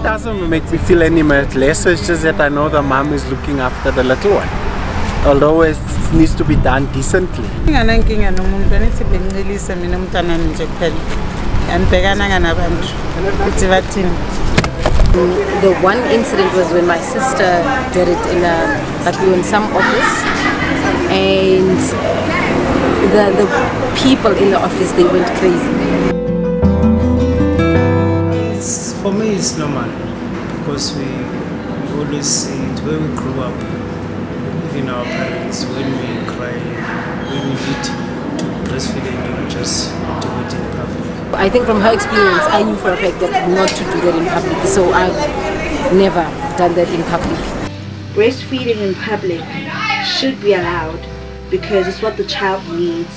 doesn't make me feel any much less. It's just that I know the mom is looking after the little one, although it needs to be done decently. The one incident was when my sister did it in like we were in some office, and the people in the office, they went crazy. For me, it's normal because we always see it where we grew up. Even our parents, when we cry, when we need to breastfeed, and we just do it in public. I think from her experience, I knew for a fact that not to do that in public, so I've never done that in public. Breastfeeding in public should be allowed because it's what the child needs.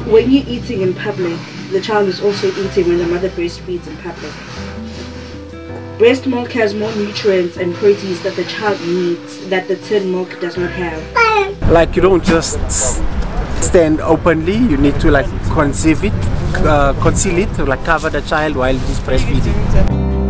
When you're eating in public, the child is also eating when the mother breastfeeds in public. Breast milk has more nutrients and proteins that the child needs that the tin milk does not have. Like, you don't just stand openly, you need to like conceal it, like cover the child while he's breastfeeding.